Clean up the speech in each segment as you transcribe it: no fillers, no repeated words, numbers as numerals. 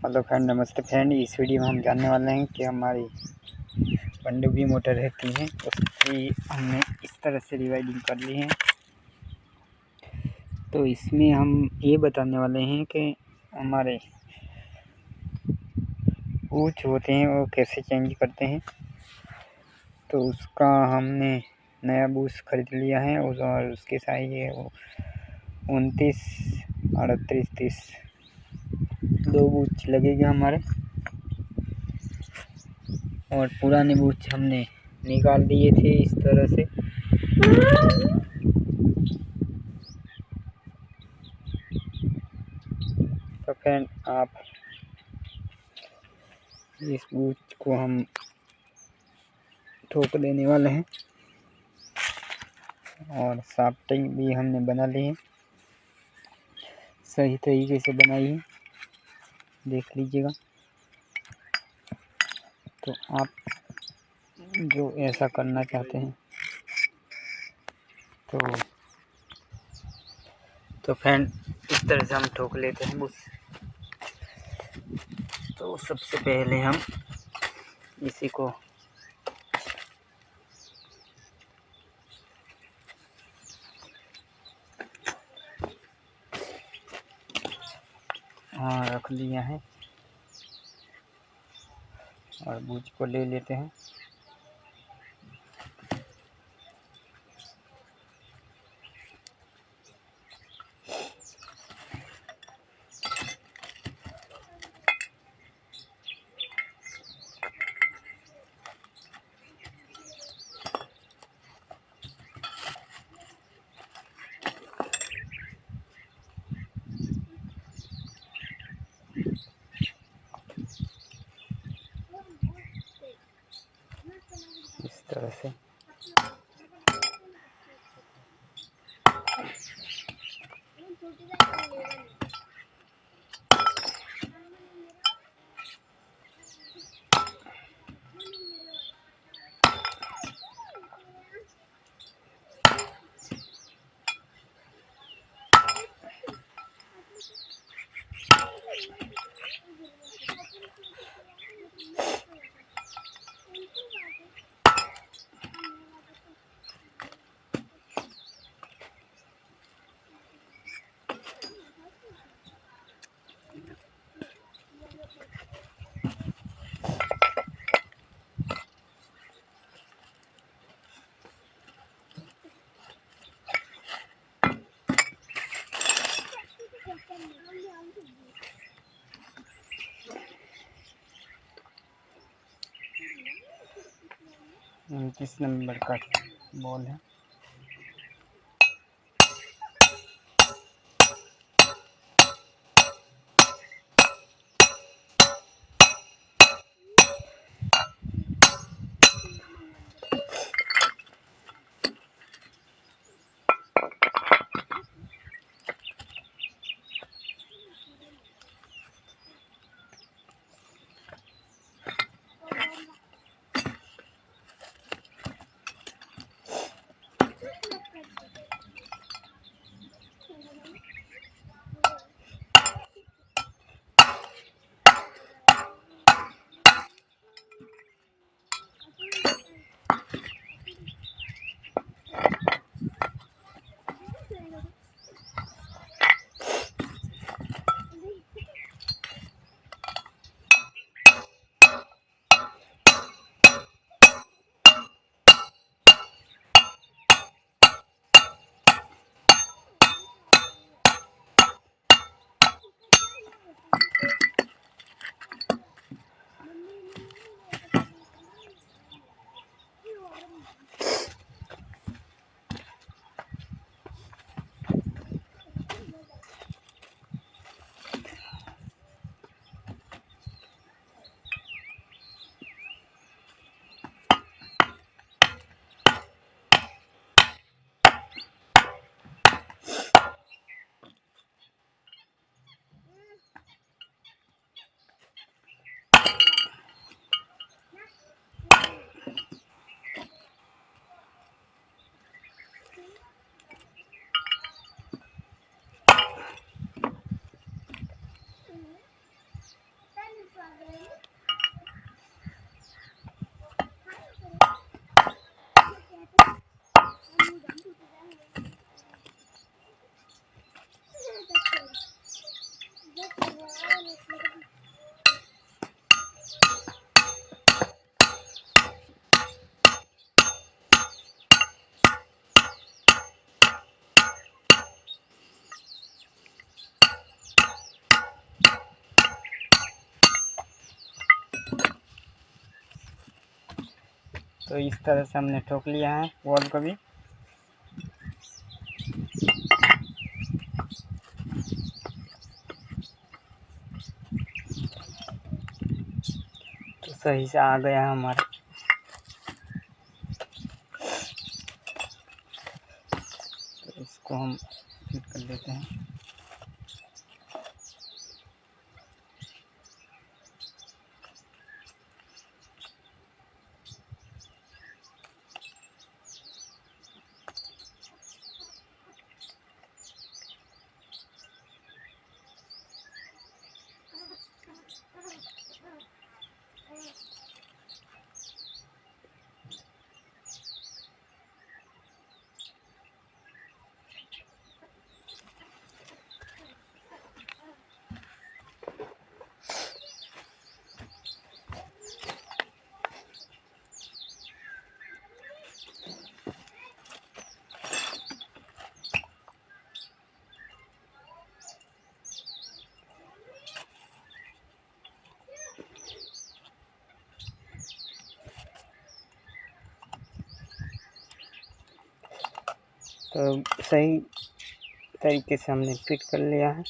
Hello friend, नमस्ते friend. इस video में हम जानने वाले हैं कि हमारी पंडुबी मोटर रहती है उसकी हमने इस तरह से रिवाइडिंग कर ली है। तो इसमें हम ये बताने वाले हैं कि हमारे बूच होते हैं वो कैसे चेंज करते हैं। तो उसका हमने नया बूच खरीद लिया है और उसके साइज है वो 29, 38, 30 दो बूच लगेगा हमारे। और पुराने बूच हमने निकाल दिए थे इस तरह से। तो फ्रेंड, आप इस बूच को हम ठोक देने वाले हैं और शाफ्टिंग भी हमने बना ली है, सही तरीके से बनाई है, देख लीजिएगा। तो आप जो ऐसा करना चाहते हैं तो फ्रेंड इस तरह से हम ठोक लेते हैं बस। तो सबसे पहले हम इसी को रख लिया है और बूच को ले लेते हैं। इस तरह से किस नंबर का बॉल है। तो इस तरह से हमने ठोक लिया है वॉल को भी। तो सही से आ गया हमारा। तो इसको हम फिट कर लेते हैं। तो सही तरीके से हमने फिट कर लिया है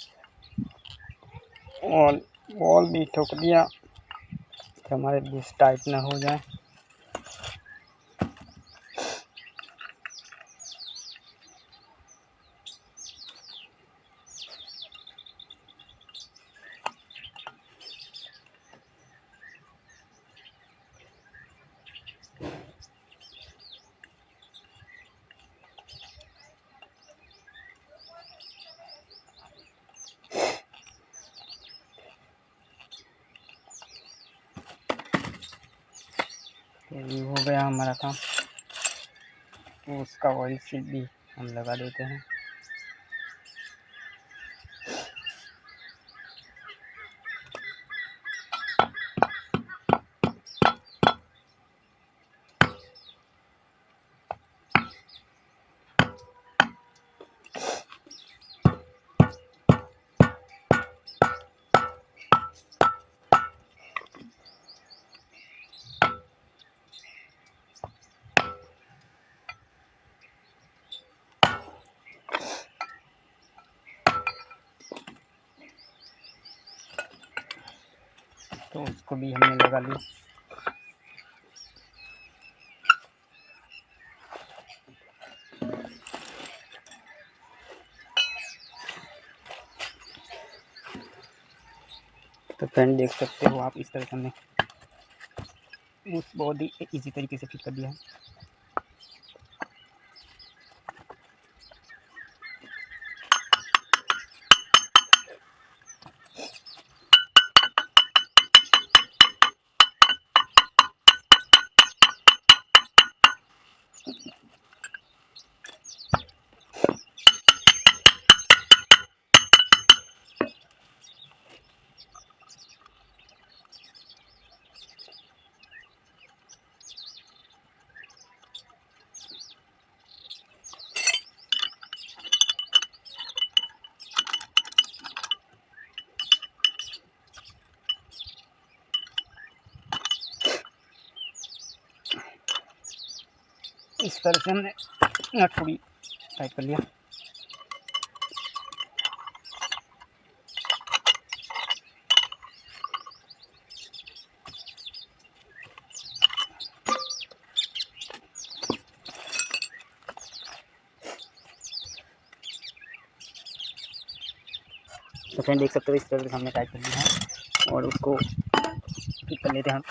और बॉल भी ठोक दिया कि हमारे बीच टाइट ना हो जाए। तो ये हो गया हमारा काम। तो उसका ऑयल सील भी हम लगा देते हैं। तो उसको भी हमने लगा लिया। तो फ्रेंड देख सकते हो आप, इस तरह से हमने उस बहुत ही इजी तरीके से फिट कर दिया है। इस तरह से हमने नट पूरी टाइट कर लिया। तो फ्रेंड देख सकते हो, इस तरह से हमने टाइट कर लिया है और उसको फिट कर लेते हैं हम।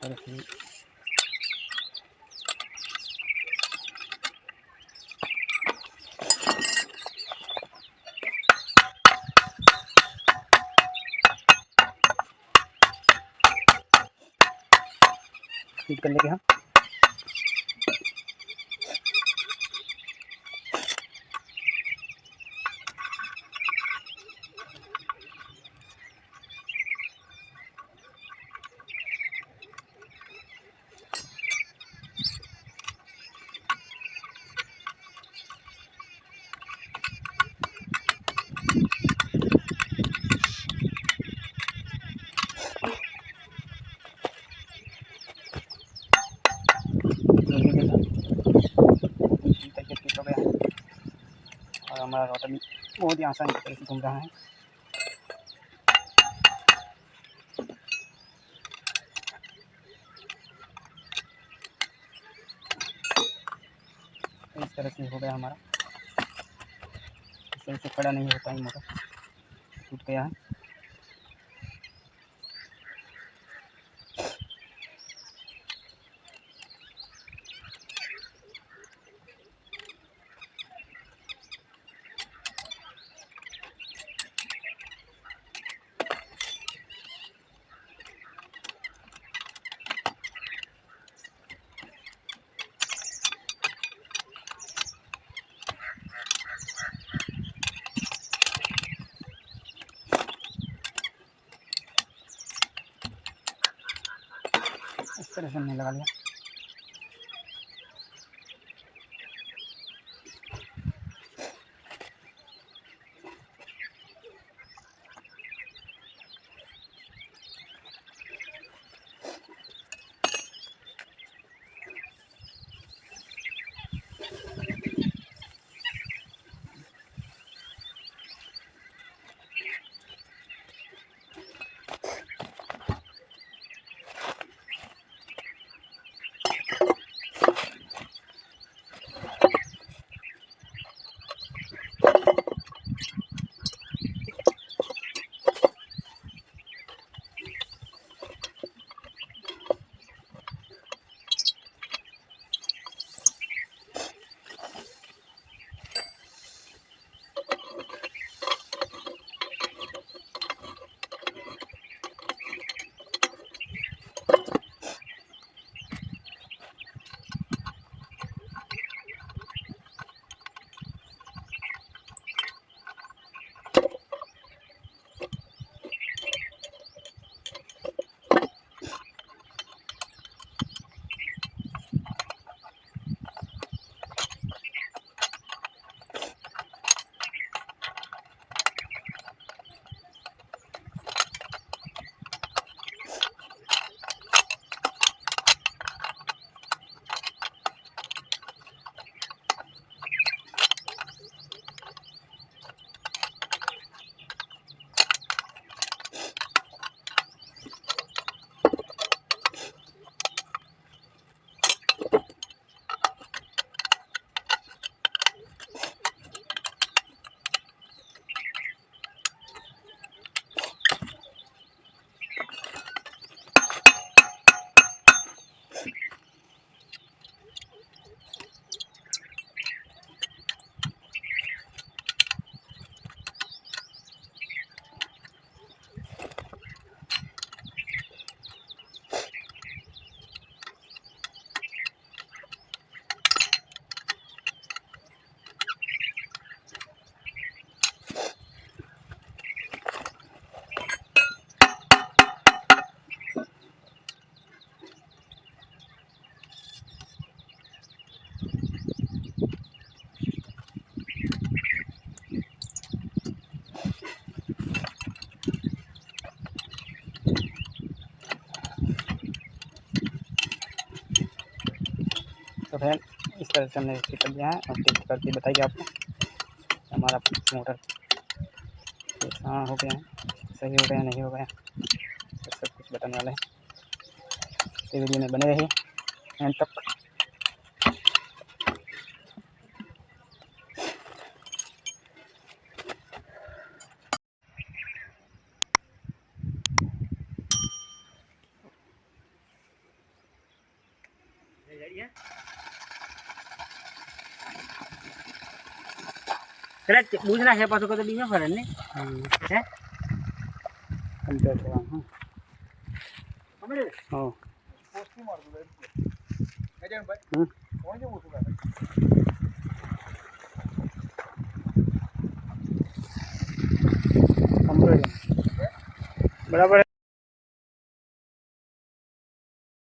तरह से फीड कर लेंगे हम। हो गया है और हमारा रोटर भी बहुत ही आसानी से घूम रहा है। इस तरह से हो गया हमारा, सही से खड़ा नहीं होता है, मोटर टूट गया है। इस तरह से हमने लगा लिया। तो फ्रेंड इस तरह से हमने फिट कर दिया है और टेस्ट करके बताइए आपको हमारा मोटर हाँ हो गया है, सही हो गया नहीं हो गया, तो सब कुछ बताने वाला है। तो वीडियो में बने रहिए एंड तक। करेक्ट बूझना है पासो को तो बीच में फरन ने है अंतर से हां हमरे हां पोस्टी मार दो एजेंट भाई कौन जो पूछूगा कंप्लीट बराबर